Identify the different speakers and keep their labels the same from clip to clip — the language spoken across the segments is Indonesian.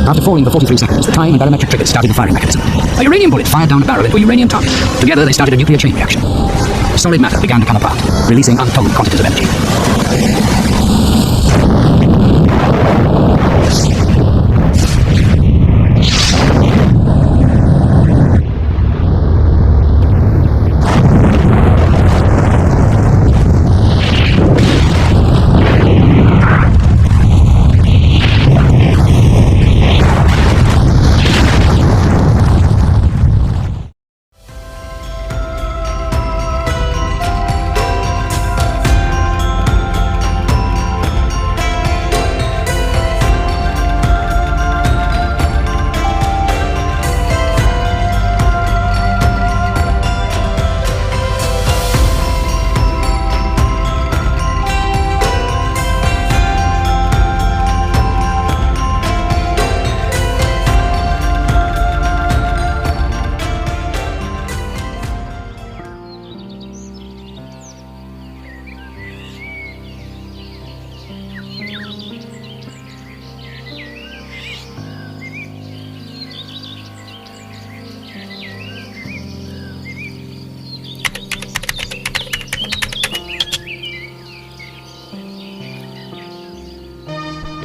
Speaker 1: After falling for 43 seconds, the time and barometric triggers started the firing mechanism. A uranium bullet fired down a barrel into a uranium target. Together, they started a nuclear chain reaction. Solid matter began to come apart, releasing untold quantities of energy.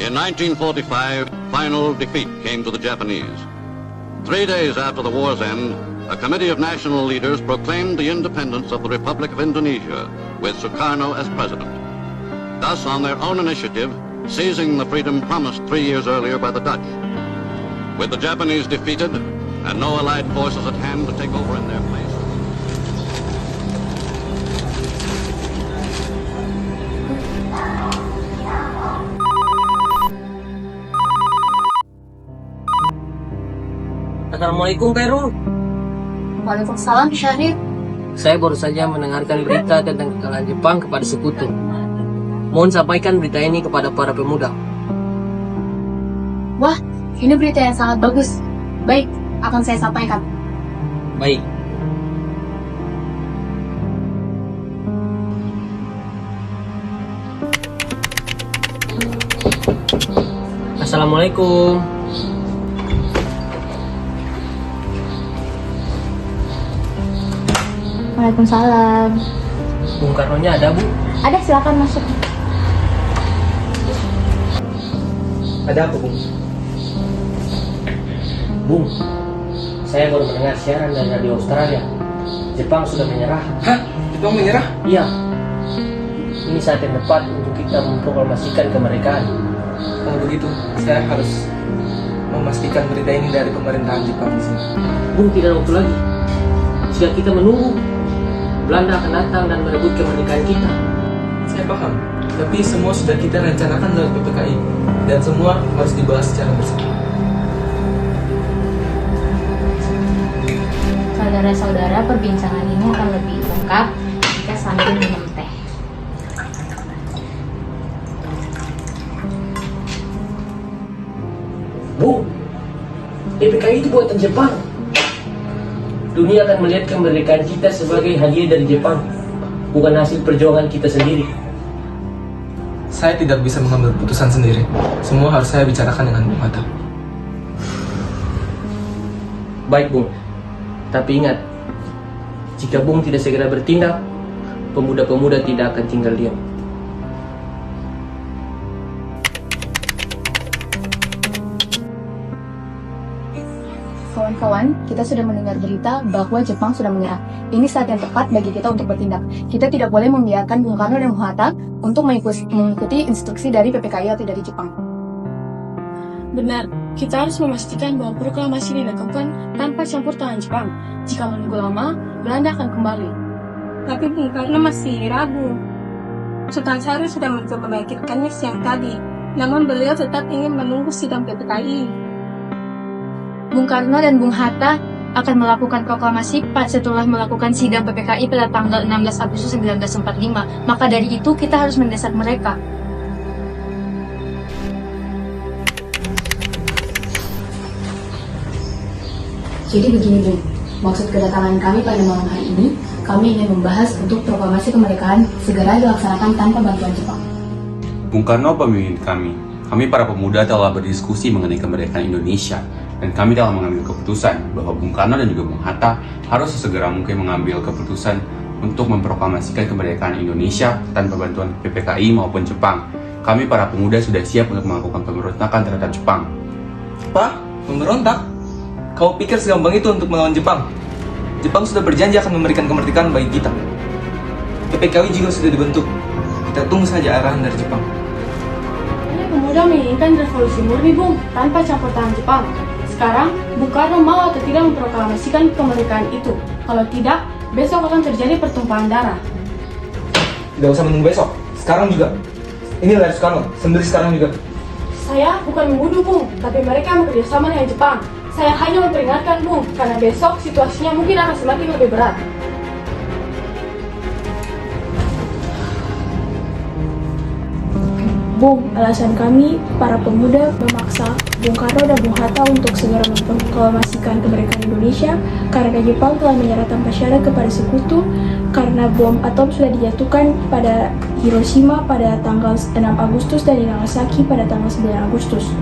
Speaker 2: In 1945, final defeat came to the Japanese. 3 days after the war's end, a committee of national leaders proclaimed the independence of the Republic of Indonesia, with Sukarno as president. Thus, on their own initiative, seizing the freedom promised 3 years earlier by the Dutch. With the Japanese defeated and no Allied forces at hand to take over in their place,
Speaker 3: Assalamualaikum, Khairul.
Speaker 4: Waalaikumsalam, Syarif.
Speaker 3: Saya baru saja mendengarkan berita tentang kekalahan Jepang kepada sekutu. Mohon sampaikan berita ini kepada para pemuda.
Speaker 4: Wah, ini berita yang sangat bagus. Baik, akan saya sampaikan.
Speaker 3: Baik. Assalamualaikum.
Speaker 4: Waalaikumsalam.
Speaker 3: Bung Karno-nya ada, Bu?
Speaker 4: Ada, silakan masuk.
Speaker 3: Ada apa, Bung? Bung, saya baru mendengar siaran dari radio Australia. Jepang sudah menyerah.
Speaker 5: Hah? Jepang menyerah?
Speaker 3: Iya. Ini saat yang tepat untuk kita memproklamasikan kemerdekaan.
Speaker 5: Kalau begitu, saya harus memastikan berita ini dari pemerintahan Jepang di sini.
Speaker 3: Bung, tidak ada waktu lagi. Jika kita menunggu, Belanda akan datang dan merebut kemerdekaan kita.
Speaker 5: Saya paham, tapi semua sudah kita rencanakan lewat PPKI dan semua harus dibahas secara bersama.
Speaker 4: Saudara-saudara, perbincangan ini akan lebih lengkap jika sambil minum teh.
Speaker 3: Bu, PPKI itu buatan Jepang. Dunia akan melihat kemerdekaan kita sebagai hadiah dari Jepang, bukan hasil perjuangan kita sendiri.
Speaker 5: Saya tidak bisa mengambil putusan sendiri. Semua harus saya bicarakan dengan Bung Hatta.
Speaker 3: Baik, Bung. Tapi ingat, jika Bung tidak segera bertindak, pemuda-pemuda tidak akan tinggal diam.
Speaker 4: Kawan-kawan, kita sudah mendengar berita bahwa Jepang sudah menyerah. Ini saat yang tepat bagi kita untuk bertindak. Kita tidak boleh membiarkan Bung Karno dan Bung Hatta untuk mengikuti instruksi dari PPKI atau dari Jepang.
Speaker 6: Benar, kita harus memastikan bahwa proklamasi dilakukan tanpa campur tangan Jepang. Jika menunggu lama, Belanda akan kembali.
Speaker 7: Tapi Bung Karno masih ragu. Sultan Syarif sudah mencoba membangkitkannya siang tadi, namun beliau tetap ingin menunggu sidang PPKI.
Speaker 4: Bung Karno dan Bung Hatta akan melakukan proklamasi setelah melakukan sidang PPKI pada tanggal 16 Agustus 1945. Maka dari itu kita harus mendesak mereka. Jadi begini, Bung. Maksud kedatangan kami pada malam hari ini, kami ingin membahas untuk proklamasi kemerdekaan segera dilaksanakan tanpa bantuan Jepang.
Speaker 8: Bung Karno pemimpin kami. Kami para pemuda telah berdiskusi mengenai kemerdekaan Indonesia, dan kami telah mengambil keputusan bahwa Bung Karno dan juga Bung Hatta harus sesegera mungkin mengambil keputusan untuk memproklamasikan kemerdekaan Indonesia tanpa bantuan PPKI maupun Jepang. Kami para pemuda sudah siap untuk melakukan pemberontakan terhadap Jepang.
Speaker 5: Apa? Memberontak? Kau pikir segampang itu untuk melawan Jepang? Jepang sudah berjanji akan memberikan kemerdekaan bagi kita. PPKI juga sudah dibentuk. Kita tunggu saja arahan dari Jepang.
Speaker 6: Pemuda menginginkan revolusi murni, Bung, tanpa campur tangan Jepang. Sekarang, Bung Karno mau atau tidak memproklamasikan kemerdekaan itu. Kalau tidak, besok akan terjadi pertumpahan darah.
Speaker 5: Tidak usah menunggu besok, sekarang juga. Ini Layar Soekarno, sembeli sekarang juga.
Speaker 6: Saya bukan membunuh, Bung, tapi mereka bekerjasama dengan Jepang. Saya hanya memperingatkan, Bung, karena besok situasinya mungkin akan semakin lebih berat. Bung, alasan kami, para pemuda, memaksa Bung Karno dan Bung Hatta untuk segera memproklamasikan kemerdekaan Indonesia karena Jepang telah menyerah tanpa syarat kepada sekutu karena bom atom sudah dijatuhkan pada Hiroshima pada tanggal 6 Agustus dan di Nagasaki pada tanggal 9 Agustus.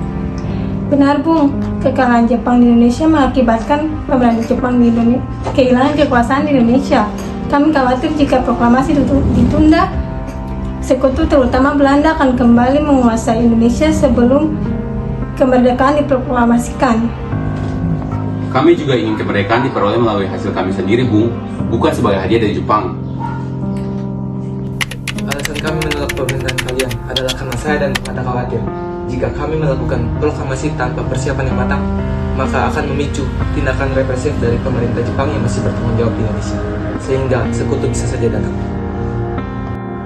Speaker 7: Benar, Bung. Kekalahan Jepang di Indonesia mengakibatkan pemerintah Jepang di Indonesia kehilangan kekuasaan di Indonesia. Kami khawatir jika proklamasi ditunda, sekutu terutama Belanda akan kembali menguasai Indonesia sebelum kemerdekaan diproklamasikan.
Speaker 8: Kami juga ingin kemerdekaan diperoleh melalui hasil kami sendiri, Bung, bukan sebagai hadiah dari Jepang.
Speaker 5: Alasan kami menolak pemerintahan kalian adalah karena saya dan Anda khawatir jika kami melakukan proklamasi tanpa persiapan yang matang, maka akan memicu tindakan represif dari pemerintah Jepang yang masih bertanggung jawab di Indonesia, sehingga sekutu bisa saja datang.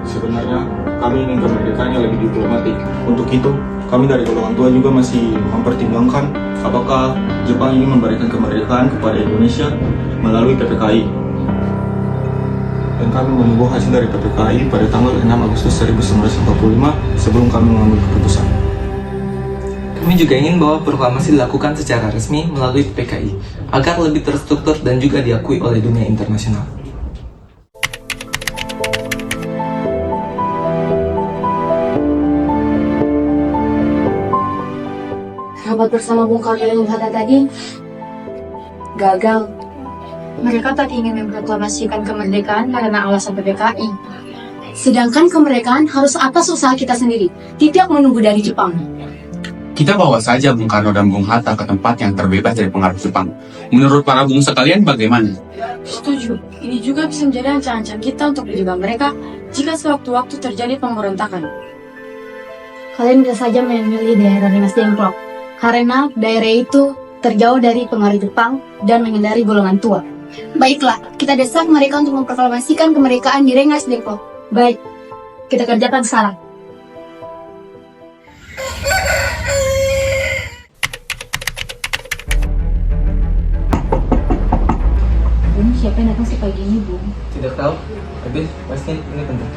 Speaker 9: Sebenarnya kami ingin kemerdekaan yang lebih diplomatik. Untuk itu, kami dari golongan tua juga masih mempertimbangkan apakah Jepang ingin memberikan kemerdekaan kepada Indonesia melalui PPKI. Dan kami menunggu hasil dari PPKI pada tanggal 6 Agustus 1945 sebelum kami mengambil keputusan.
Speaker 5: Kami juga ingin bahwa proklamasi dilakukan secara resmi melalui PPKI agar lebih terstruktur dan juga diakui oleh dunia internasional.
Speaker 4: Rapat bersama Bung Karno dan Bung Hatta tadi gagal. Mereka tak ingin memproklamasikan kemerdekaan karena alasan PPKI. Sedangkan kemerdekaan harus atas usaha kita sendiri, tidak menunggu dari Jepang.
Speaker 8: Kita bawa saja Bung Karno dan Bung Hatta ke tempat yang terbebas dari pengaruh Jepang. Menurut para bung sekalian bagaimana?
Speaker 6: Setuju. Ini juga bisa menjadi ancang-ancang kita untuk menjaga mereka jika sewaktu-waktu terjadi pemberontakan.
Speaker 4: Kalian bisa saja memilih daerah dinasti Engklok, karena daerah itu terjauh dari pengaruh Jepang dan menghindari golongan tua.
Speaker 10: Baiklah, kita desak mereka untuk memproklamasikan kemerdekaan di Rengas Dengklok.
Speaker 4: Baik, kita kerjakan sekarang. Bung, siapa yang datang sepagi ini, Bung?
Speaker 5: Tidak tahu, tapi pasti ini penting.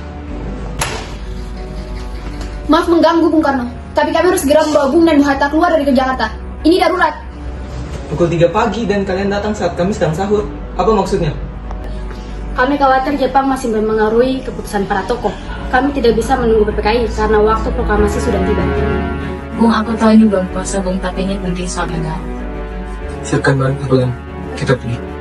Speaker 10: Maaf mengganggu, Bung Karno, tapi kami harus segera membawa Bung dan Bu Hatta keluar dari Jakarta. Ini darurat.
Speaker 5: Pukul 3 pagi dan kalian datang saat kami sedang sahur. Apa maksudnya?
Speaker 4: Kami khawatir Jepang masih memengaruhi keputusan para tokoh. Kami tidak bisa menunggu PPKI karena waktu proklamasi sudah tiba. Bung, aku tahu ini belum puasa, Bung, tapi ini penting soal negara.
Speaker 5: Siapkan bahan kerugian. Kita pergi.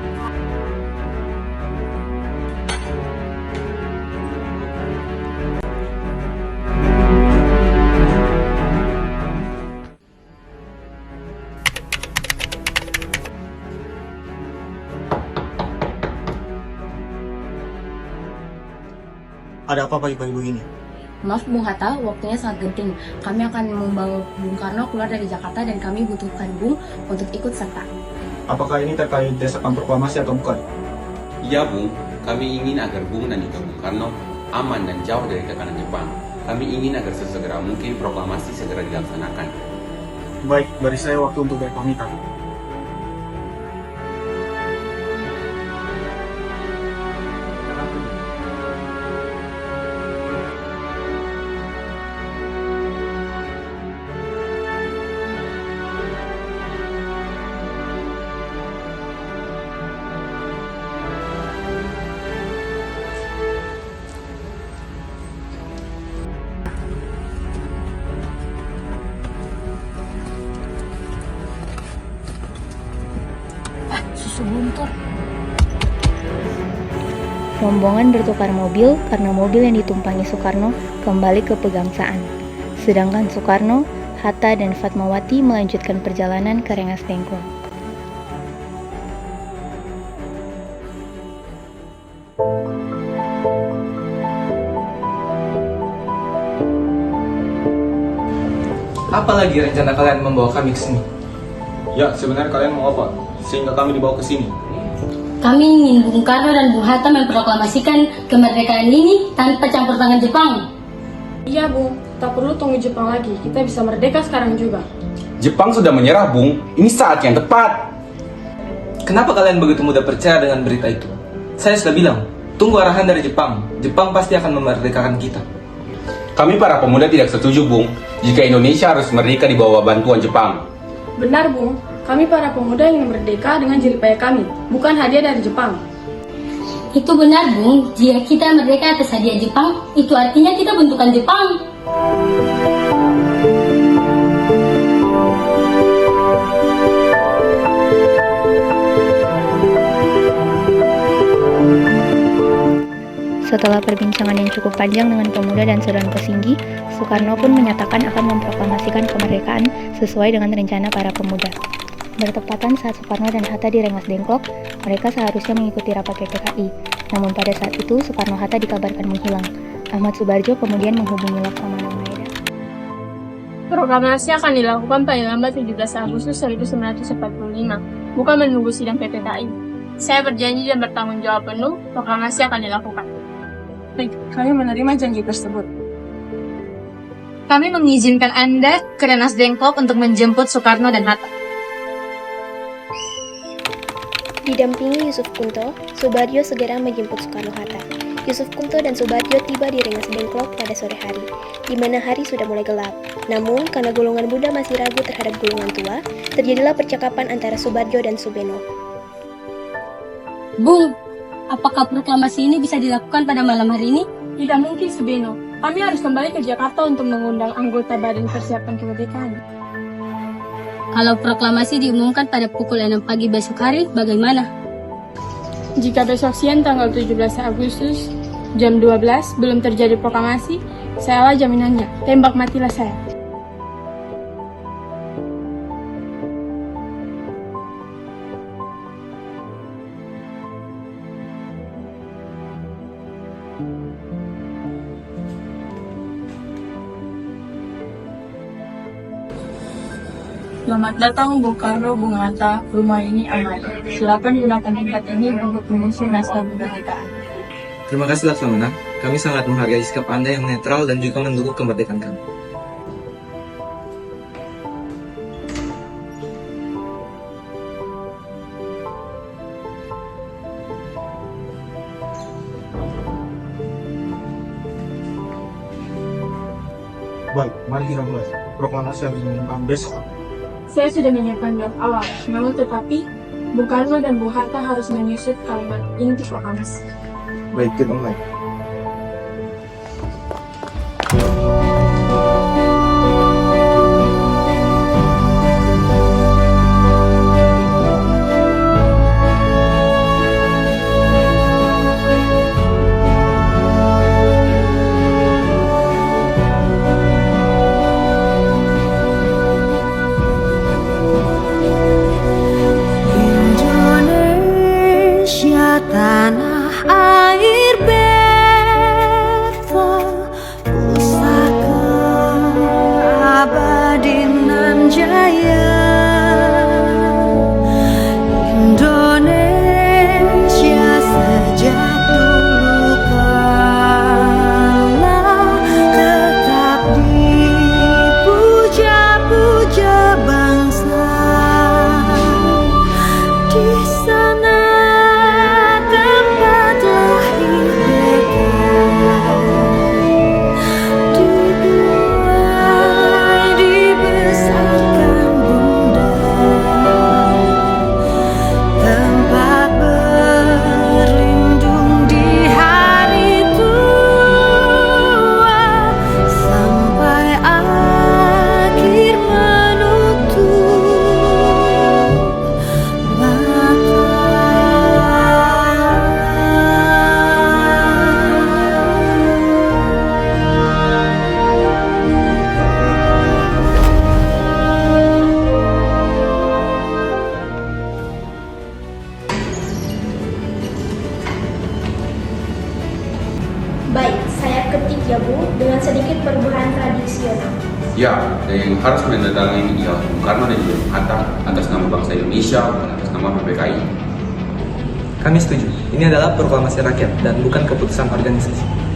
Speaker 9: Ada apa pagi-pagi begini?
Speaker 4: Maaf Bung Hatta, waktunya sangat genting. Kami akan membawa Bung Karno keluar dari Jakarta dan kami butuhkan Bung untuk ikut serta.
Speaker 9: Apakah ini terkait desakan proklamasi atau bukan?
Speaker 8: Iya Bung, kami ingin agar Bung dan juga Bung Karno aman dan jauh dari tekanan Jepang. Kami ingin agar sesegera mungkin proklamasi segera dilaksanakan.
Speaker 9: Baik, beri saya waktu untuk berpamitan.
Speaker 4: luntur.
Speaker 11: Rombongan bertukar mobil karena mobil yang ditumpangi Soekarno kembali ke Pegangsaan. Sedangkan Soekarno, Hatta, dan Fatmawati melanjutkan perjalanan ke Rengas Dengklok.
Speaker 5: Apalagi rencana kalian membawa kami ke sini?
Speaker 9: Ya, sebenarnya kalian mau apa? Sehingga kami dibawa ke sini.
Speaker 10: Kami ingin Bung Karno dan Bung Hatta memproklamasikan kemerdekaan ini tanpa campur tangan Jepang.
Speaker 6: Iya, Bung. Tak perlu tunggu Jepang lagi. Kita bisa merdeka sekarang juga.
Speaker 8: Jepang sudah menyerah, Bung. Ini saat yang tepat.
Speaker 5: Kenapa kalian begitu mudah percaya dengan berita itu? Saya sudah bilang, tunggu arahan dari Jepang. Jepang pasti akan memerdekakan kita.
Speaker 8: Kami para pemuda tidak setuju, Bung, jika Indonesia harus merdeka di bawah bantuan Jepang.
Speaker 6: Benar, Bung. Kami para pemuda ingin merdeka dengan jeripaya kami, bukan hadiah dari Jepang.
Speaker 10: Itu benar, Bung. Jika kita merdeka atas hadiah Jepang, itu artinya kita bentukan Jepang.
Speaker 11: Setelah perbincangan yang cukup panjang dengan pemuda dan Saudara Pesinggi, Soekarno pun menyatakan akan memproklamasikan kemerdekaan sesuai dengan rencana para pemuda. Bertepatan saat Soekarno dan Hatta di Rengas Dengklok, mereka seharusnya mengikuti rapat PPKI. Namun pada saat itu, Soekarno-Hatta dikabarkan menghilang. Ahmad Subarjo kemudian menghubungi Laksamana Maeda.
Speaker 6: Proklamasi akan dilakukan paling lambat 17 Agustus 1945, bukan menunggu sidang PPKI. Saya berjanji dan bertanggung jawab penuh, proklamasi akan dilakukan. Baik, kami menerima janji tersebut.
Speaker 10: Kami mengizinkan Anda ke Rengas Dengklok untuk menjemput Soekarno dan Hatta.
Speaker 11: Didampingi Yusuf Kunto, Subarjo segera menjemput Soekarno-Hatta. Yusuf Kunto dan Subarjo tiba di Rengas Dengklok pada sore hari, di mana hari sudah mulai gelap. Namun, karena golongan muda masih ragu terhadap golongan tua, terjadilah percakapan antara Subarjo dan Subeno.
Speaker 10: Bung, apakah proklamasi ini bisa dilakukan pada malam hari ini?
Speaker 6: Tidak mungkin, Subeno. Kami harus kembali ke Jakarta untuk mengundang anggota Badan Persiapan Kemerdekaan.
Speaker 10: Kalau proklamasi diumumkan pada pukul 6 pagi besok hari, bagaimana?
Speaker 6: Jika besok siang tanggal 17 Agustus jam 12 belum terjadi proklamasi, sayalah jaminannya, tembak matilah saya.
Speaker 7: Selamat datang Bung Karno, Bung Hatta. Rumah ini aman. Silakan gunakan tempat ini untuk mengisi naskah kemerdekaan.
Speaker 5: Terima kasih Laksamana. Kami sangat menghargai sikap Anda yang netral dan juga mendukung kemerdekaan kami.
Speaker 9: Baik, mari kita mulai. Proklamasi yang diumumkan besok.
Speaker 6: Saya sudah menyiapkan draft awal, namun tetapi Bung Karno dan Bung Hatta harus menyusun kalimat inti proklamasi.
Speaker 9: Baik, kita mulai.
Speaker 12: Indonesia tanah air bebas.
Speaker 8: Ya, dan yang harus menandatangani ini ialah Bung Karno dan juga Bung Hatta atas nama bangsa Indonesia, bukan atas nama PPKI.
Speaker 5: Kami setuju. Ini adalah proklamasi rakyat dan bukan keputusan organisasi.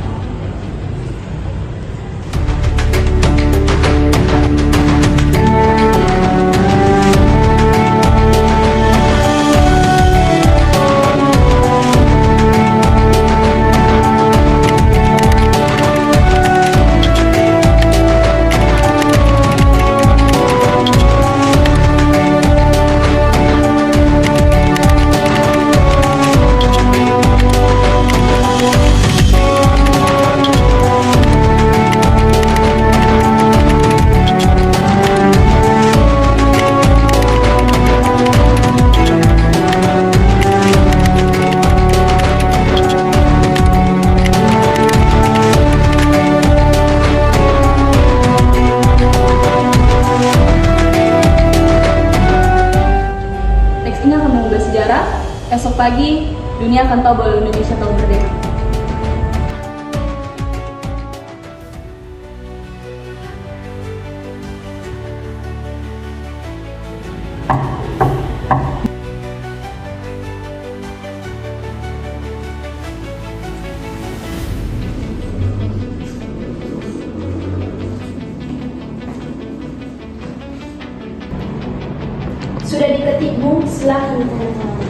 Speaker 6: Esok pagi, dunia akan tahu bahwa Indonesia telah merdeka.
Speaker 10: Sudah diketik, Bu. Silakan ditandatangani.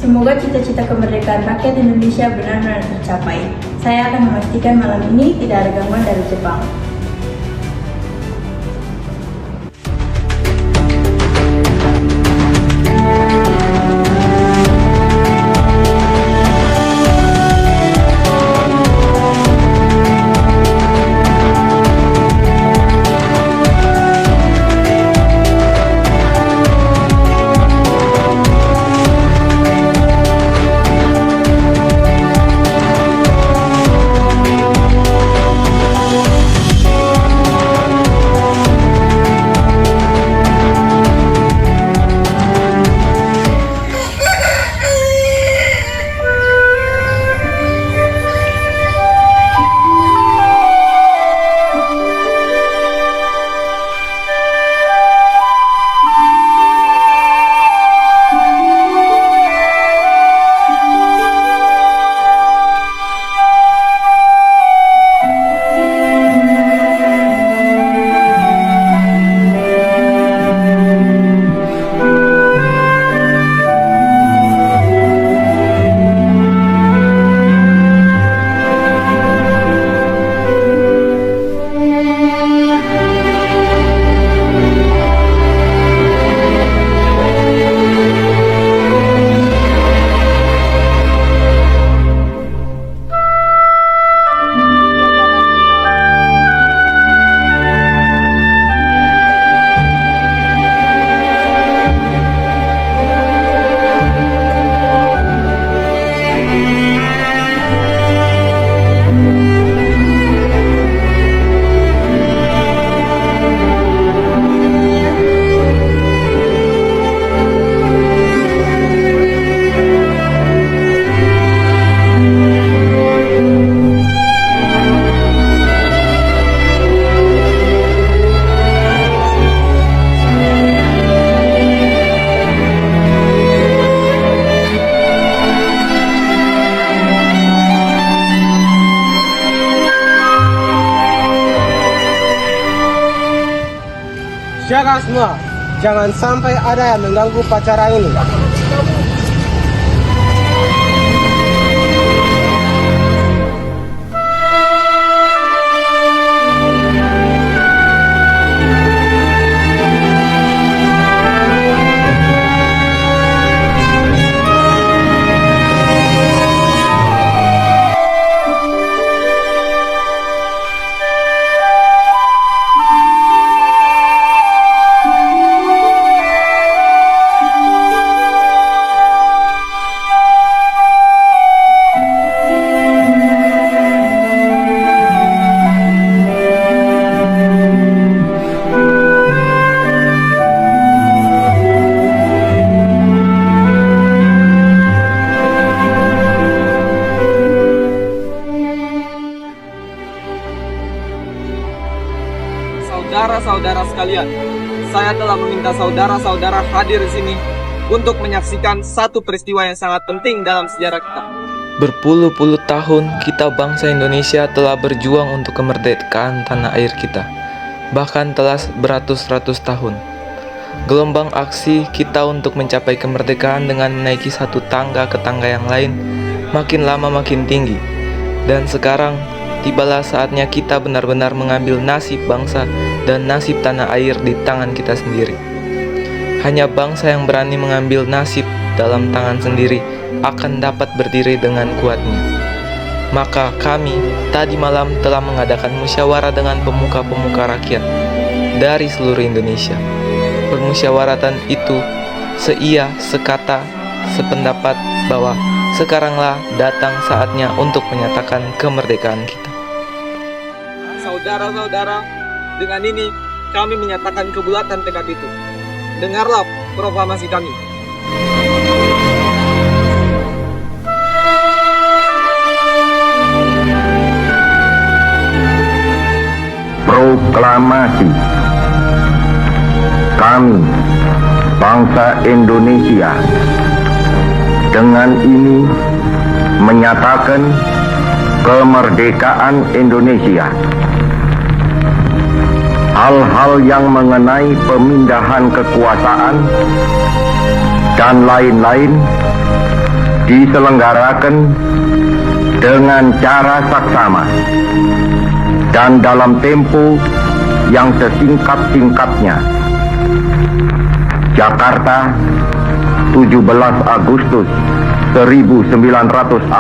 Speaker 7: Semoga cita-cita kemerdekaan rakyat Indonesia benar-benar tercapai. Saya akan memastikan malam ini tidak ada gangguan dari Jepang.
Speaker 12: Jaga semua, jangan sampai ada yang mengganggu upacara ini.
Speaker 5: saudara-saudara sekalian, saya telah meminta saudara-saudara hadir di sini untuk menyaksikan satu peristiwa yang sangat penting dalam sejarah kita. Berpuluh-puluh tahun kita bangsa Indonesia telah berjuang untuk kemerdekaan tanah air kita. Bahkan telah beratus-ratus tahun. Gelombang aksi kita untuk mencapai kemerdekaan dengan menaiki satu tangga ke tangga yang lain makin lama makin tinggi. Dan sekarang tibalah saatnya kita benar-benar mengambil nasib bangsa dan nasib tanah air di tangan kita sendiri. Hanya bangsa yang berani mengambil nasib dalam tangan sendiri akan dapat berdiri dengan kuatnya. Maka kami tadi malam telah mengadakan musyawarah dengan pemuka-pemuka rakyat dari seluruh Indonesia. Permusyawaratan itu seia, sekata, sependapat bahwa sekaranglah datang saatnya untuk menyatakan kemerdekaan kita. Saudara-saudara, dengan ini kami menyatakan kebulatan tekad itu. Dengarlah proklamasi kami.
Speaker 13: Proklamasi. Kami, bangsa Indonesia, dengan ini menyatakan kemerdekaan Indonesia. Hal-hal yang mengenai pemindahan kekuasaan dan lain-lain diselenggarakan dengan cara saksama dan dalam tempo yang sesingkat-singkatnya. Jakarta, 17 Agustus 1945,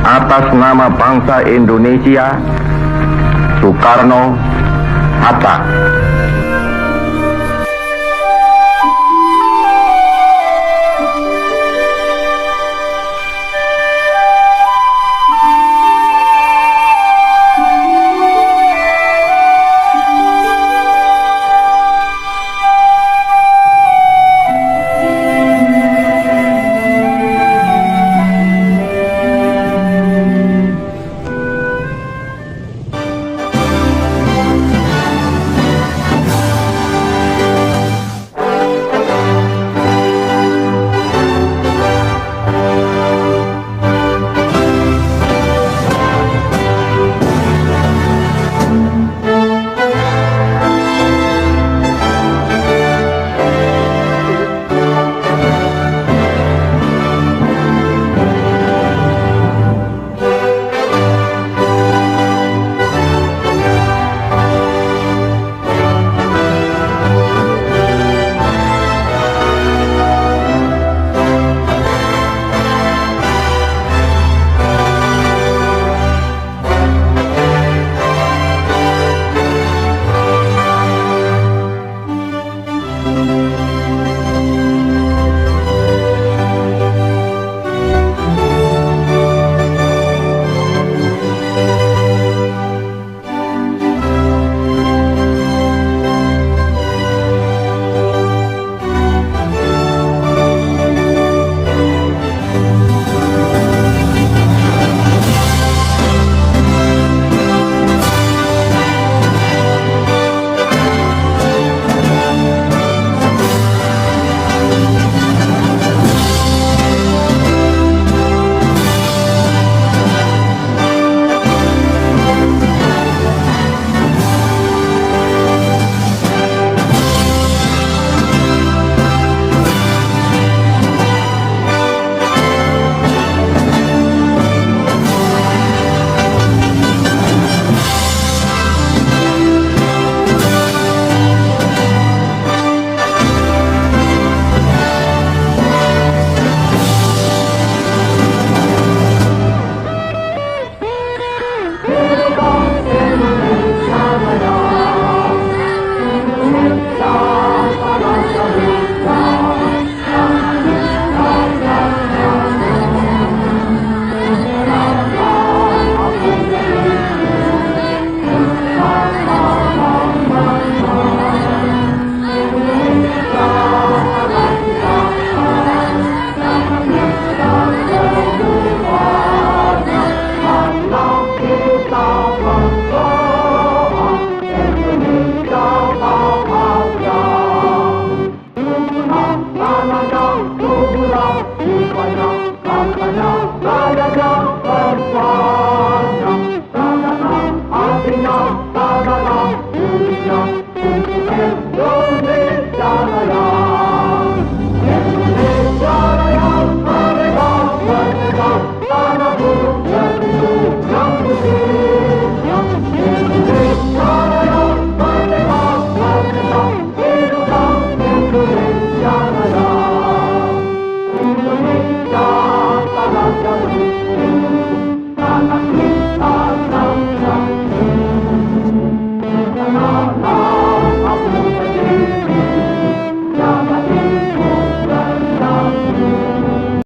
Speaker 13: atas nama bangsa Indonesia, Soekarno, Hatta.